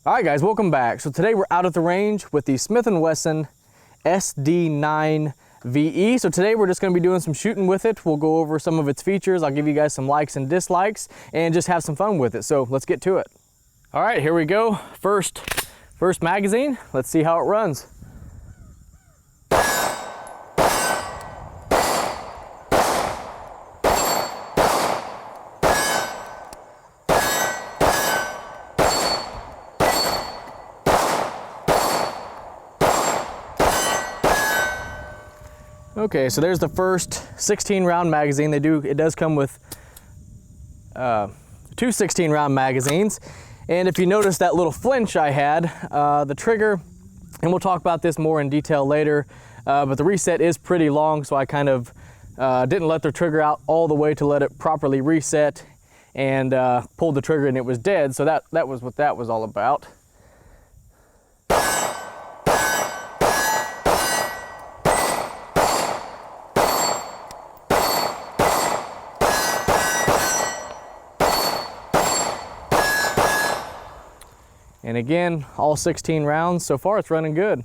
All right guys, welcome back. So today we're out at the range with the Smith & Wesson SD9VE. So today we're just going to be doing some shooting with it. We'll go over some of its features. I'll give you guys some likes and dislikes and just have some fun with it. So let's get to it. All right, here we go. First magazine. Let's see how it runs. Okay, so there's the first 16 round magazine. It does come with two 16 round magazines. And if you notice that little flinch I had, the trigger, and we'll talk about this more in detail later, but the reset is pretty long, so I kind of didn't let the trigger out all the way to let it properly reset, and pulled the trigger and it was dead. So that was what that was all about. And again, all 16 rounds. So far it's running good.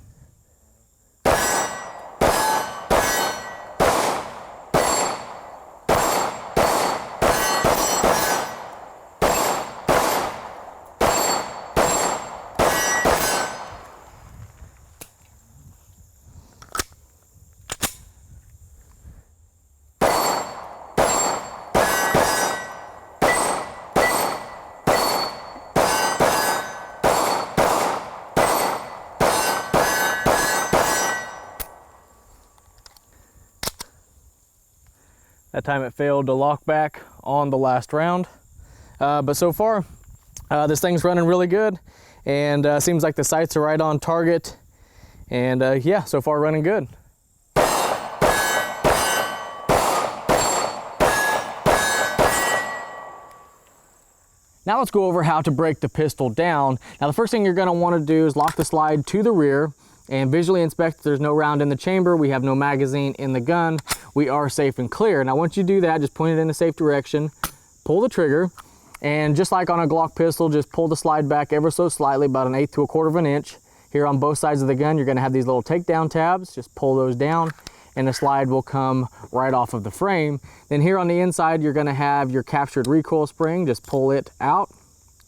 That time it failed to lock back on the last round. But so far, this thing's running really good, and seems like the sights are right on target. And yeah, so far running good. Now let's go over how to break the pistol down. Now the first thing you're gonna wanna do is lock the slide to the rear and visually inspect if there's no round in the chamber, we have no magazine in the gun, we are safe and clear. Now once you do that, just point it in a safe direction, pull the trigger, and just like on a Glock pistol, just pull the slide back ever so slightly, about 1/8 to 1/4 of an inch. Here on both sides of the gun, you're gonna have these little takedown tabs, just pull those down, and the slide will come right off of the frame. Then here on the inside, you're gonna have your captured recoil spring, just pull it out,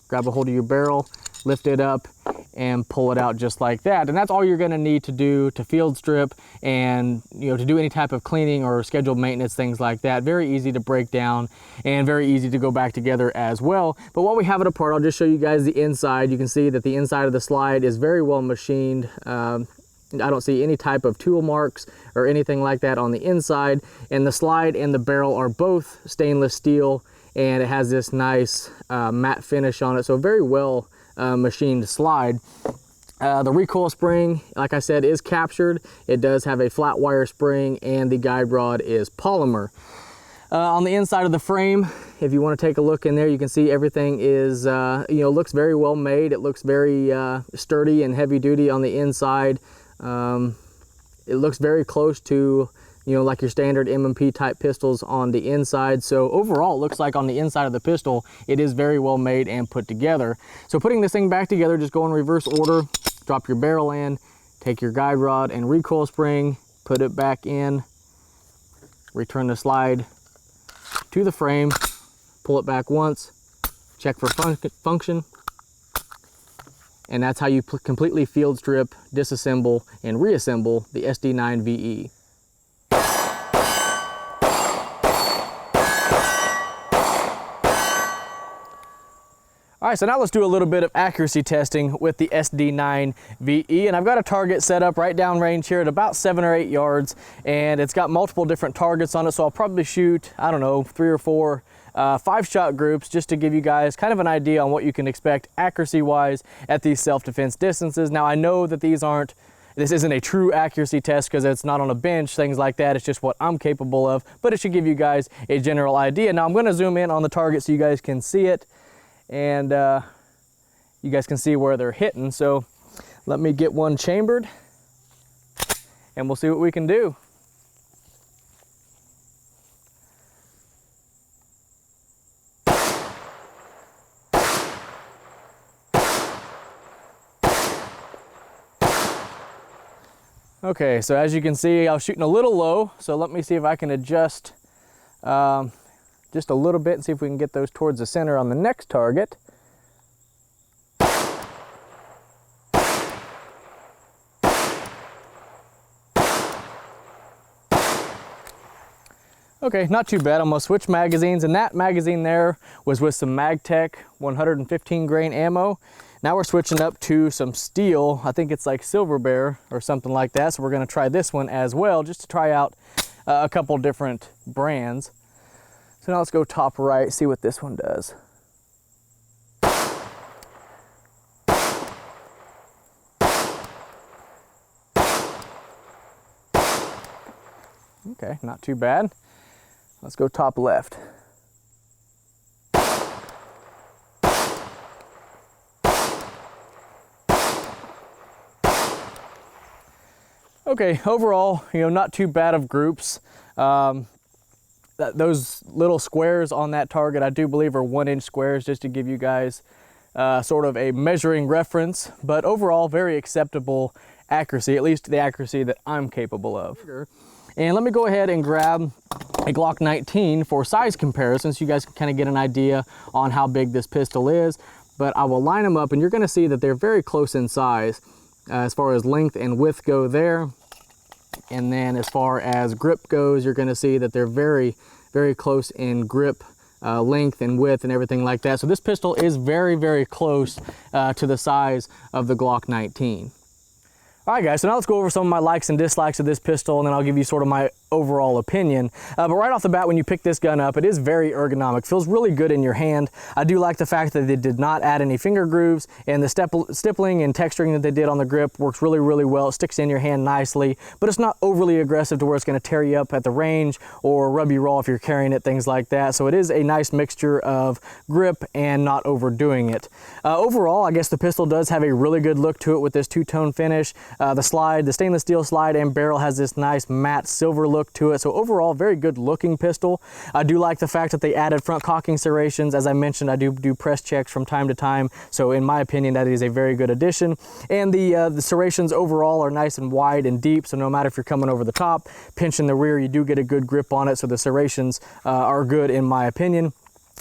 grab a hold of your barrel, lift it up, and pull it out just like that. And that's all you're gonna need to do to field strip and to do any type of cleaning or scheduled maintenance, things like that. Very easy to break down and very easy to go back together as well. But while we have it apart, I'll just show you guys the inside. You can see that the inside of the slide is very well machined. I don't see any type of tool marks or anything like that on the inside. And the slide and the barrel are both stainless steel, and it has this nice matte finish on it. So very well machined slide. The recoil spring, like I said, is captured. It does have a flat wire spring, and the guide rod is polymer. On the inside of the frame, if you want to take a look in there, you can see everything is looks very well made. It looks very sturdy and heavy duty on the inside. It looks very close to like your standard M&P type pistols on the inside. So overall, it looks like on the inside of the pistol, it is very well made and put together. So putting this thing back together, just go in reverse order, drop your barrel in, take your guide rod and recoil spring, put it back in, return the slide to the frame, pull it back once, check for function, and that's how you completely field strip, disassemble, and reassemble the SD9VE. All right, so now let's do a little bit of accuracy testing with the SD9VE, and I've got a target set up right down range here at about 7 or 8 yards, and it's got multiple different targets on it, so I'll probably shoot, I don't know, 3 or 4 5-shot groups just to give you guys kind of an idea on what you can expect accuracy-wise at these self-defense distances. Now, I know that this isn't a true accuracy test because it's not on a bench, things like that. It's just what I'm capable of, but it should give you guys a general idea. Now, I'm going to zoom in on the target so you guys can see it, and you guys can see where they're hitting. So let me get one chambered and we'll see what we can do. Okay, so as you can see, I was shooting a little low, so let me see if I can adjust just a little bit and see if we can get those towards the center on the next target. Okay, not too bad. I'm gonna switch magazines, and that magazine there was with some MagTech 115 grain ammo. Now we're switching up to some steel. I think it's like Silver Bear or something like that. So we're gonna try this one as well, just to try out a couple different brands. So now let's go top right, see what this one does. Okay, not too bad. Let's go top left. Okay, overall, not too bad of groups. Those little squares on that target, I do believe are 1-inch squares, just to give you guys sort of a measuring reference, but overall very acceptable accuracy, at least the accuracy that I'm capable of. And let me go ahead and grab a Glock 19 for size comparison, so you guys can kind of get an idea on how big this pistol is. But I will line them up, and you're gonna see that they're very close in size as far as length and width go there. And then as far as grip goes, you're gonna see that they're very, very close in grip, length and width and everything like that. So this pistol is very, very close to the size of the Glock 19. All right, guys, so now let's go over some of my likes and dislikes of this pistol, and then I'll give you sort of my overall opinion. But right off the bat, when you pick this gun up, it is very ergonomic. Feels really good in your hand. I do like the fact that they did not add any finger grooves, and the stippling and texturing that they did on the grip works really, really well. It sticks in your hand nicely, but it's not overly aggressive to where it's gonna tear you up at the range or rub you raw if you're carrying it, things like that. So it is a nice mixture of grip and not overdoing it. Overall, I guess the pistol does have a really good look to it with this two-tone finish. The stainless steel slide and barrel has this nice matte silver look to it. So overall, very good looking pistol. I do like the fact that they added front cocking serrations. As I mentioned, I do press checks from time to time. So in my opinion, that is a very good addition. And the serrations overall are nice and wide and deep. So no matter if you're coming over the top, pinching the rear, you do get a good grip on it. So the serrations are good in my opinion.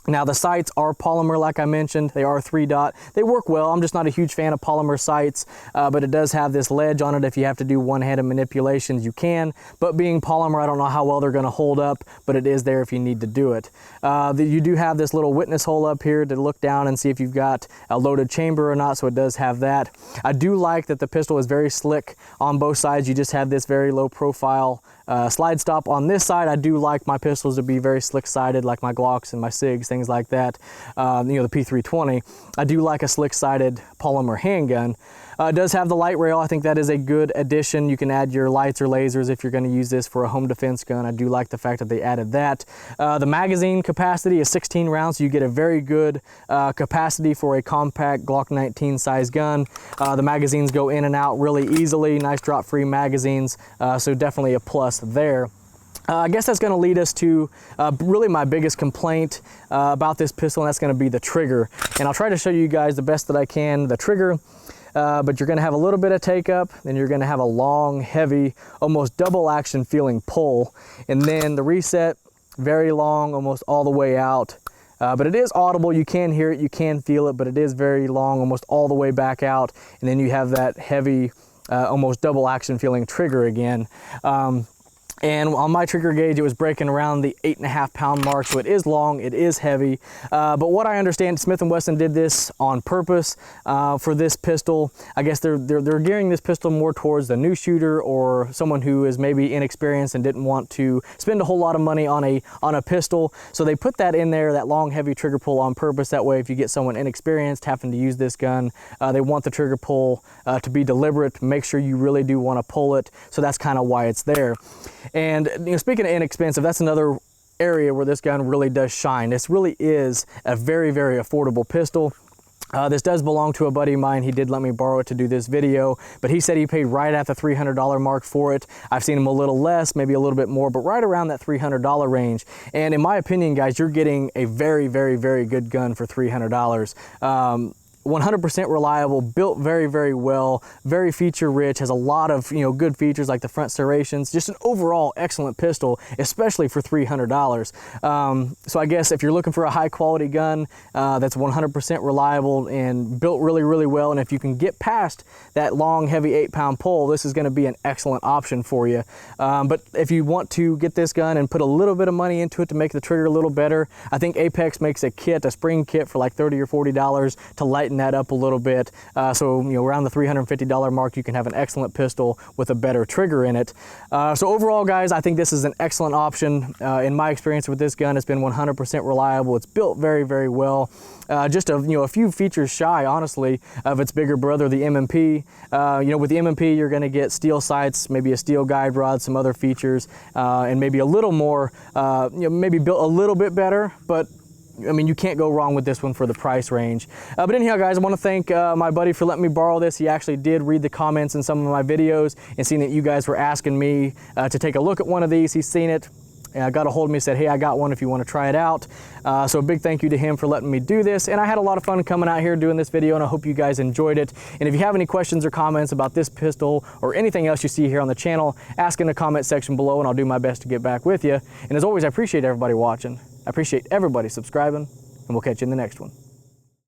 Now the sights are polymer, like I mentioned. They are 3-dot. They work well. I'm just not a huge fan of polymer sights, but it does have this ledge on it. If you have to do one-handed manipulations, you can. But being polymer, I don't know how well they're going to hold up, but it is there if you need to do it. You do have this little witness hole up here to look down and see if you've got a loaded chamber or not, so it does have that. I do like that the pistol is very slick on both sides. You just have this very low profile slide stop on this side. I do like my pistols to be very slick sided, like my Glocks and my SIGs, things like that. The P320. I do like a slick sided polymer handgun. It does have the light rail. I think that is a good addition. You can add your lights or lasers if you're going to use this for a home defense gun. I do like the fact that they added that. The magazine capacity is 16 rounds, so you get a very good capacity for a compact Glock 19 size gun. The magazines go in and out really easily. Nice drop-free magazines, so definitely a plus there. I guess that's going to lead us to really my biggest complaint about this pistol, and that's going to be the trigger. And I'll try to show you guys the best that I can the trigger. But you're going to have a little bit of take up, then you're going to have a long, heavy, almost double action feeling pull, and then the reset, very long, almost all the way out. But it is audible. You can hear it, you can feel it, but it is very long, almost all the way back out. And then you have that heavy, almost double action feeling trigger again. And on my trigger gauge, it was breaking around the 8.5 pound mark, so it is long, it is heavy. But what I understand, Smith & Wesson did this on purpose for this pistol. I guess they're gearing this pistol more towards the new shooter or someone who is maybe inexperienced and didn't want to spend a whole lot of money on a pistol. So they put that in there, that long, heavy trigger pull on purpose. That way, if you get someone inexperienced having to use this gun, they want the trigger pull to be deliberate, make sure you really do want to pull it. So that's kind of why it's there. And speaking of inexpensive, that's another area where this gun really does shine. This really is a very, very affordable pistol. This does belong to a buddy of mine. He did let me borrow it to do this video, but he said he paid right at the $300 mark for it. I've seen him a little less, maybe a little bit more, but right around that $300 range. And in my opinion, guys, you're getting a very, very, very good gun for $300. 100% reliable, built very, very well, very feature rich, has a lot of, you know, good features like the front serrations, just an overall excellent pistol, especially for $300. So I guess if you're looking for a high quality gun that's 100% reliable and built really, really well, and if you can get past that long, heavy 8-pound pole, this is gonna be an excellent option for you. But if you want to get this gun and put a little bit of money into it to make the trigger a little better, I think Apex makes a kit, a spring kit for like $30 or $40 to lighten that up a little bit. So, you know, around the $350 mark, you can have an excellent pistol with a better trigger in it. So overall, guys, I think this is an excellent option. In my experience with this gun, it's been 100% reliable. It's built very, very well. Just a few features shy, honestly, of its bigger brother, the M&P. With the M&P, you're going to get steel sights, maybe a steel guide rod, some other features, and maybe a little more, maybe built a little bit better, but I mean, you can't go wrong with this one for the price range. But anyhow, guys, I want to thank my buddy for letting me borrow this. He actually did read the comments in some of my videos and seen that you guys were asking me to take a look at one of these. He's seen it. Got a hold of me and said, hey, I got one if you want to try it out. So a big thank you to him for letting me do this. And I had a lot of fun coming out here doing this video, and I hope you guys enjoyed it. And if you have any questions or comments about this pistol or anything else you see here on the channel, ask in the comment section below, and I'll do my best to get back with you. And as always, I appreciate everybody watching. I appreciate everybody subscribing, and we'll catch you in the next one.